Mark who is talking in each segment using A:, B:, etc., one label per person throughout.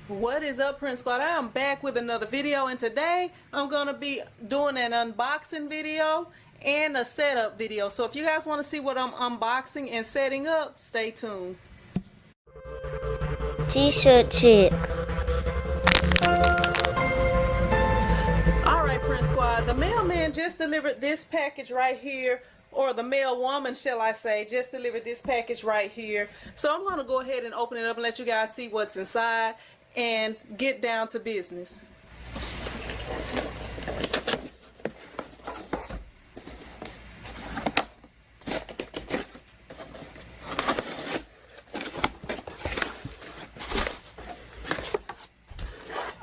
A: What is up, Prince Squad? I am back with another video, and today I'm going to be doing an unboxing video and a setup video. So if you guys want to see what I'm unboxing and setting up, stay tuned.
B: T-shirt chick.
A: Alright, Prince Squad, the mailman just delivered this package right here, or the mailwoman, shall I say, just delivered this package right here. So I'm going to go ahead and open it up and let you guys see what's inside and get down to business.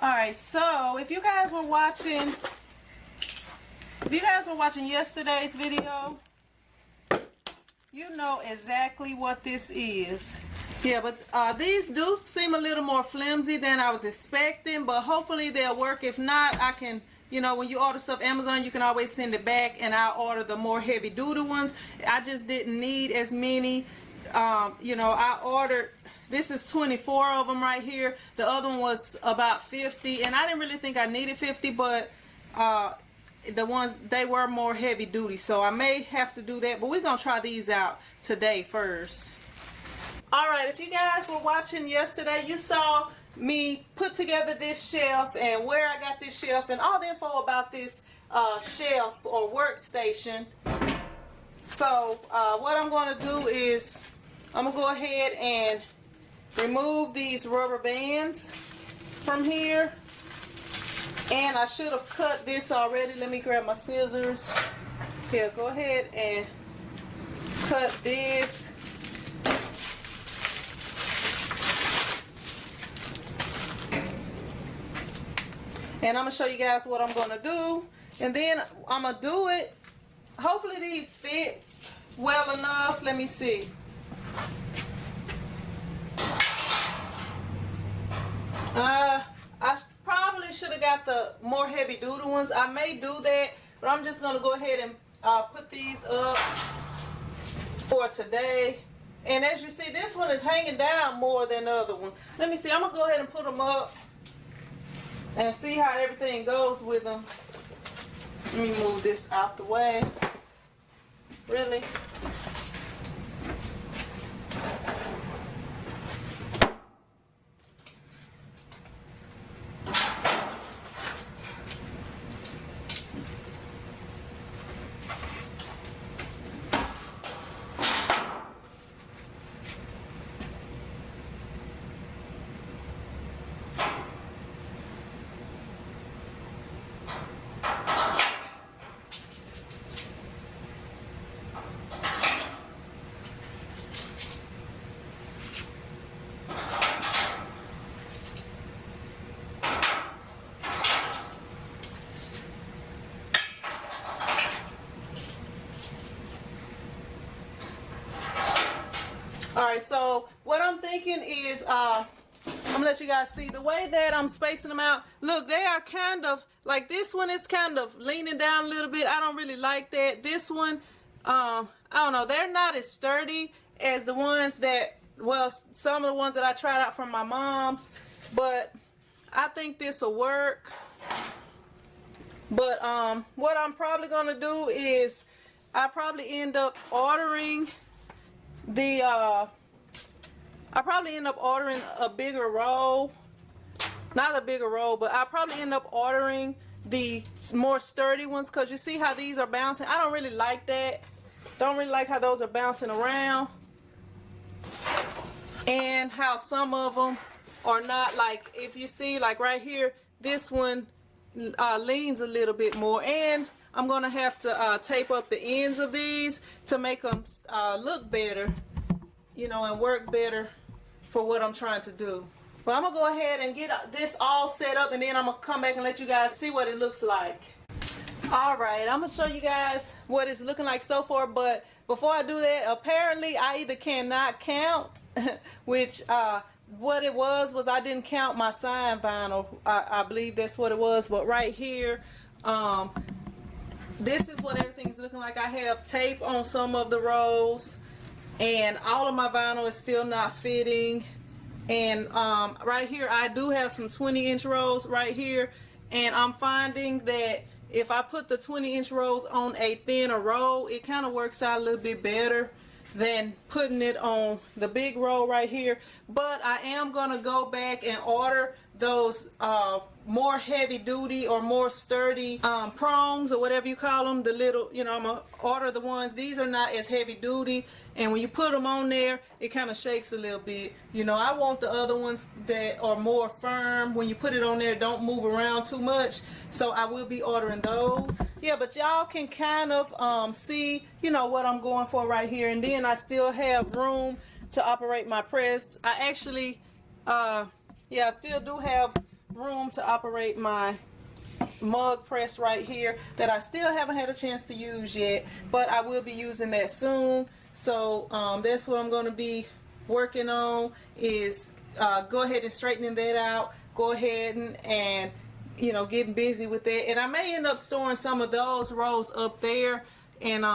A: Alright, so if you guys were watching yesterday's video, you know exactly what this is. Yeah, but these do seem a little more flimsy than I was expecting, but hopefully they'll work. If not, I can, you know, when you order stuff Amazon, you can always send it back and I'll order the more heavy duty ones. I just didn't need as many. You know, I ordered, this is 24 of them right here. The other one was about 50, and I didn't really think I needed 50, but the ones, they were more heavy duty, so I may have to do that, but we're gonna try these out today first. Alright, if you guys were watching yesterday, you saw me put together this shelf and where I got this shelf and all the info about this shelf or workstation. So what I'm going to do is I'm going to go ahead and remove these rubber bands from here. And I should have cut this already. Let me grab my scissors. Here, go ahead and cut this. And I'm going to show you guys what I'm going to do. And then I'm going to do it. Hopefully these fit well enough. Let me see. I probably should have got the more heavy duty ones. I may do that, but I'm just going to go ahead and put these up for today. And as you see, this one is hanging down more than the other one. Let me see. I'm going to go ahead and put them up and see how everything goes with them. Let me move this out the way. Really? Alright, so what I'm thinking is, I'm going to let you guys see the way that I'm spacing them out. Look, they are kind of, like this one is kind of leaning down a little bit. I don't really like that. This one, I don't know, they're not as sturdy as the ones that, well, some of the ones that I tried out from my mom's, but I think this will work. But what I'm probably going to do is I probably end up ordering the I probably end up ordering a bigger roll. Not a bigger roll, but I probably end up ordering the more sturdy ones, because you see how these are bouncing. I don't really like that. Don't really like how those are bouncing around, and how some of them are not. Like if you see, like right here, this one leans a little bit more, and I'm gonna have to tape up the ends of these to make them look better, you know, and work better for what I'm trying to do. But I'm gonna go ahead and get this all set up, and then I'm gonna come back and let you guys see what it looks like. Alright, I'm gonna show you guys what it's looking like so far, but before I do that, apparently I either cannot count, which what it was I didn't count my sign vinyl. I believe that's what it was. But right here, this is what everything's looking like. I have tape on some of the rolls, and all of my vinyl is still not fitting, And right here I do have some 20-inch rolls right here, and I'm finding that if I put the 20-inch rolls on a thinner roll, it kind of works out a little bit better than putting it on the big roll right here. But I am gonna go back and order those more heavy duty or more sturdy prongs or whatever you call them, the little, you know, I'm gonna order the ones. These are not as heavy duty, and when you put them on there it kind of shakes a little bit. You know, I want the other ones that are more firm. When you put it on there, don't move around too much, so I will be ordering those. Yeah, but y'all can kind of see, you know, what I'm going for right here. And then I still have room to operate my press. I actually yeah, I still do have room to operate my mug press right here that I still haven't had a chance to use yet, but I will be using that soon. So that's what I'm going to be working on, is go ahead and straightening that out, go ahead and you know, getting busy with that. And I may end up storing some of those rolls up there and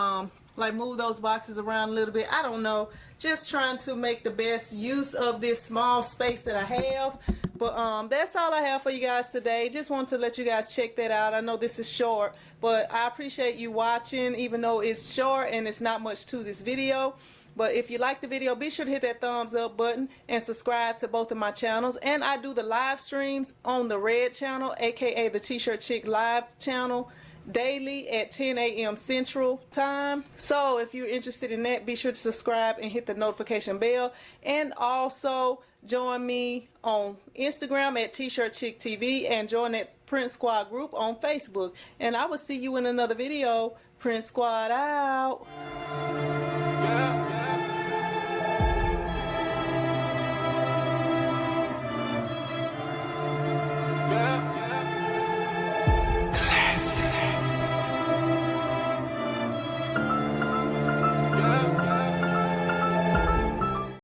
A: like move those boxes around a little bit. I don't know, just trying to make the best use of this small space that I have. But that's all I have for you guys today. Just want to let you guys check that out. I know this is short, but I appreciate you watching, even though it's short and it's not much to this video. But if you like the video, be sure to hit that thumbs up button and subscribe to both of my channels. And I do the live streams on the red channel, aka the T-Shirt Chick live channel, daily at 10 a.m. Central Time. So if you're interested in that, be sure to subscribe and hit the notification bell. And also join me on Instagram at T-Shirt Chick TV, and join that Print Squad group on Facebook. And I will see you in another video. Print Squad out.